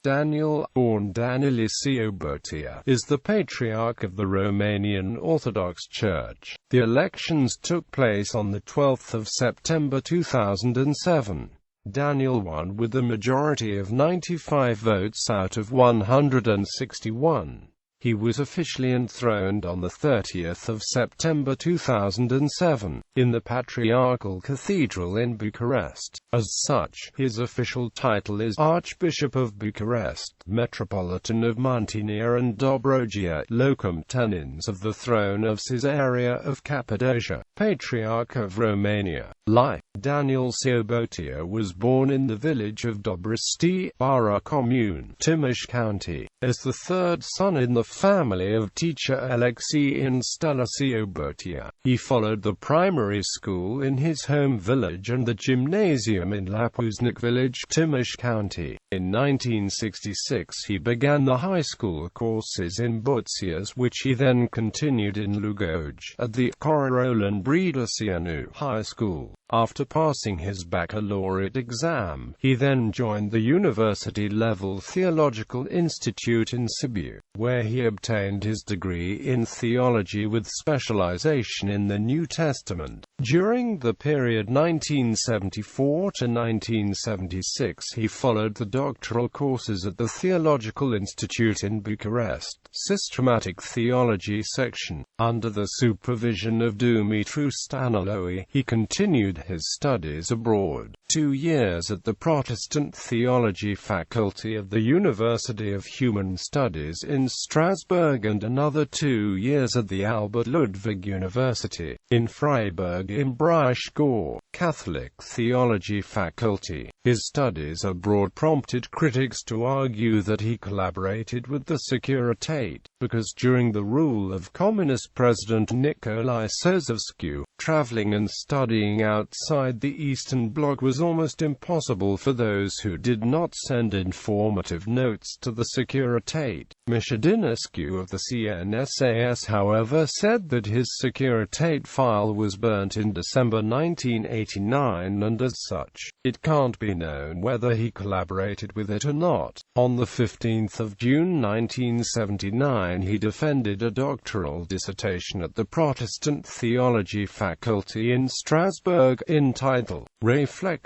Daniel, born Dan Ilie Ciobotea, is the Patriarch of the Romanian Orthodox Church. The elections took place on the 12th of September 2007. Daniel won with a majority of 95 votes out of 161. He was officially enthroned on the 30th of September 2007, in the Patriarchal Cathedral in Bucharest. As such, his official title is Archbishop of Bucharest, Metropolitan of Muntenia and Dobrogea, locum tenens of the throne of Caesarea of Cappadocia, Patriarch of Romania. Life. Daniel Ciobotea was born in the village of Bucharest, Bara Commune, Timiș County, as the third son in the family of teacher Alexei and Stella Ciobotea. He followed the primary school in his home village and the gymnasium in Lapuznic village, Timiș County. In 1966 he began the high school courses in Bucharest, which he then continued in Lugoj, at the Corolan Brăticeanu High School. After passing his baccalaureate exam, he then joined the university-level theological institute in Sibiu, where he obtained his degree in theology with specialization in the New Testament. During the period 1974 to 1976 he followed the doctoral courses at the Theological Institute in Bucharest, Systematic Theology section. Under the supervision of Dumitru Stăniloae, he continued his studies abroad, 2 years at the Protestant Theology Faculty of the University of Human Studies in Strasbourg and another 2 years at the Albert Ludwig University, in Freiburg im Breisgau, Catholic Theology Faculty. His studies abroad prompted critics to argue that he collaborated with the Securitate, because during the rule of Communist President Nicolae Ceausescu, traveling and studying outside the Eastern Bloc was almost impossible for those who did not send informative notes to the Securitate. Mișadinescu of the CNSAS, however, said that his Securitate file was burnt in December 1989 and as such, it can't be known whether he collaborated with it or not. On the 15th of June 1979 he defended a doctoral dissertation at the Protestant Theology Faculty in Strasbourg, entitled Réflexions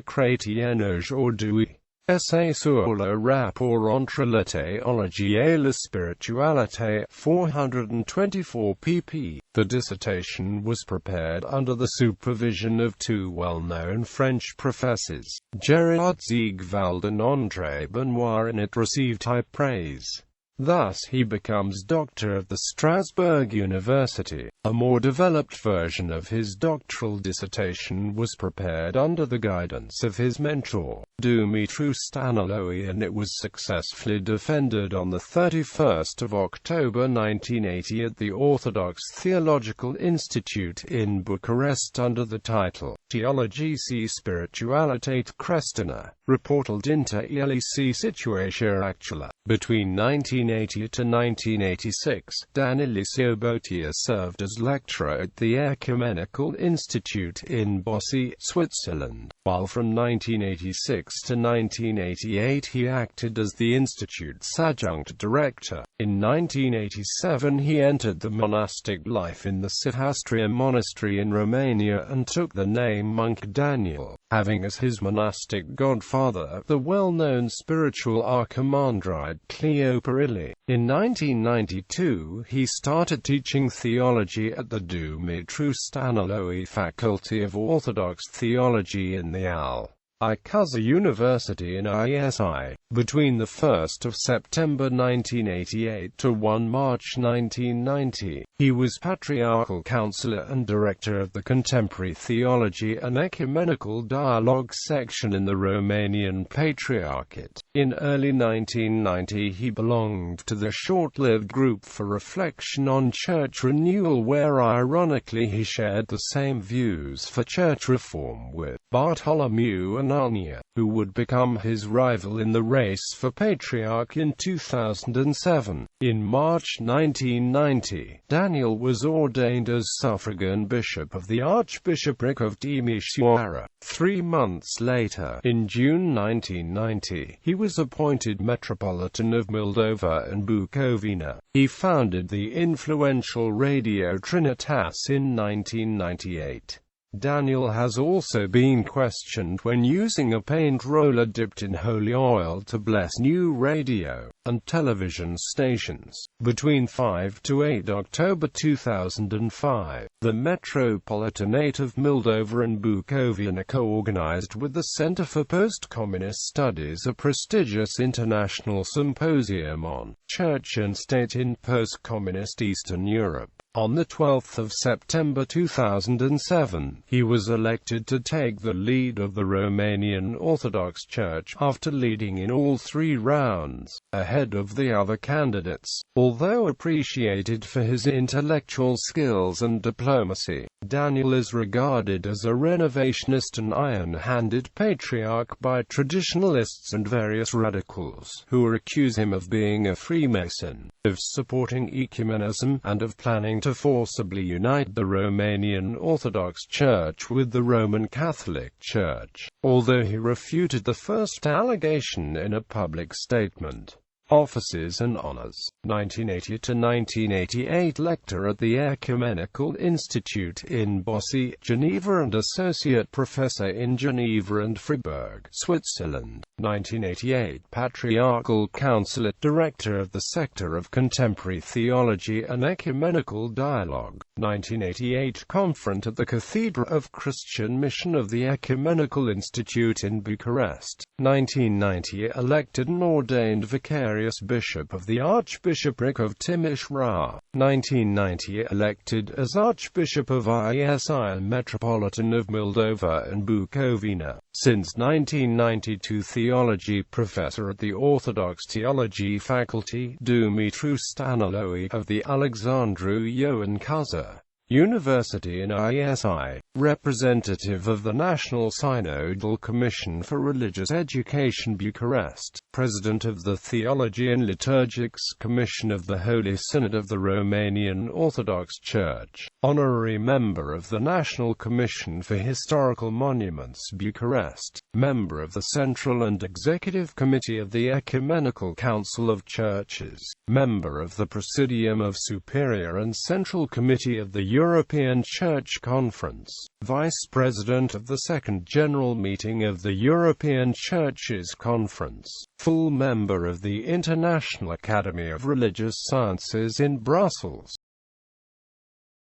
chrétiennes aujourd'hui. Essai sur le rapport entre la théologie et la spiritualité, 424 pp. The dissertation was prepared under the supervision of 2 well-known French professors, Gerard Ziegwald and André Benoit, and it received high praise. Thus he becomes Doctor of the Strasbourg University. A more developed version of his doctoral dissertation was prepared under the guidance of his mentor, Dumitru Stăniloae, and it was successfully defended on the 31st of October 1980 at the Orthodox Theological Institute in Bucharest under the title, Teologie și Spiritualitate Creștină, Raportul dintre Ilie Ciobotea și actuală. Between 1980 to 1986, Dan Ilie Ciobotea served as lecturer at the Ecumenical Institute in Bossey, Switzerland, while from 1986 to 1988 he acted as the Institute's adjunct director. In 1987 he entered the monastic life in the Sihastria monastery in Romania and took the name Monk Daniel, having as his monastic godfather the well-known spiritual archimandrite Cleopa Ilie. In 1992 he started teaching theology at the Dumitru Stăniloae Faculty of Orthodox Theology in the Al-Azhar University in ISI. Between the 1st of September 1988 to 1 March 1990, he was Patriarchal Counselor and Director of the Contemporary Theology and Ecumenical Dialogue section in the Romanian Patriarchate. In early 1990 he belonged to the short-lived Group for Reflection on Church Renewal, where ironically he shared the same views for church reform with Bartholomew Anania, who would become his rival in the race for Patriarch in 2007. In March 1990, Dan Daniel was ordained as suffragan bishop of the Archbishopric of Timișoara. 3 months later, in June 1990, he was appointed Metropolitan of Moldova and Bucovina. He founded the influential Radio Trinitas in 1998. Daniel has also been questioned when using a paint roller dipped in holy oil to bless new radio and television stations. Between 5 to 8 October 2005, the Metropolitanate of Moldova and Bucovina co-organized with the Center for Post-Communist Studies a prestigious international symposium on Church and State in post-communist Eastern Europe. On the 12th of September 2007, he was elected to take the lead of the Romanian Orthodox Church, after leading in all 3 rounds, ahead of the other candidates. Although appreciated for his intellectual skills and diplomacy, Daniel is regarded as a renovationist and iron-handed patriarch by traditionalists and various radicals, who accuse him of being a Freemason, of supporting ecumenism, and of planning to forcibly unite the Romanian Orthodox Church with the Roman Catholic Church, although he refuted the first allegation in a public statement. Offices and honors. 1980 to 1988 lector at the Ecumenical Institute in Bossy, Geneva and associate professor in Geneva and Freiburg, Switzerland. 1988 Patriarchal Council director of the Sector of Contemporary Theology and Ecumenical Dialogue. 1988 Conferent at the Cathedral of Christian Mission of the Ecumenical Institute in Bucharest. 1990 elected and ordained vicarious bishop of the Archbishopric of Timișoara. 1990 elected as Archbishop of ISI and Metropolitan of Moldova and Bucovina. Since 1992 theology professor at the Orthodox Theology Faculty, Dumitru Stăniloae of the Alexandru Ioan Căzar University in ISI, representative of the National Synodal Commission for Religious Education Bucharest, president of the Theology and Liturgics Commission of the Holy Synod of the Romanian Orthodox Church, honorary member of the National Commission for Historical Monuments Bucharest, member of the Central and Executive Committee of the Ecumenical Council of Churches, member of the Presidium of Superior and Central Committee of the European Church Conference, Vice President of the Second General Meeting of the European Churches Conference, full member of the International Academy of Religious Sciences in Brussels.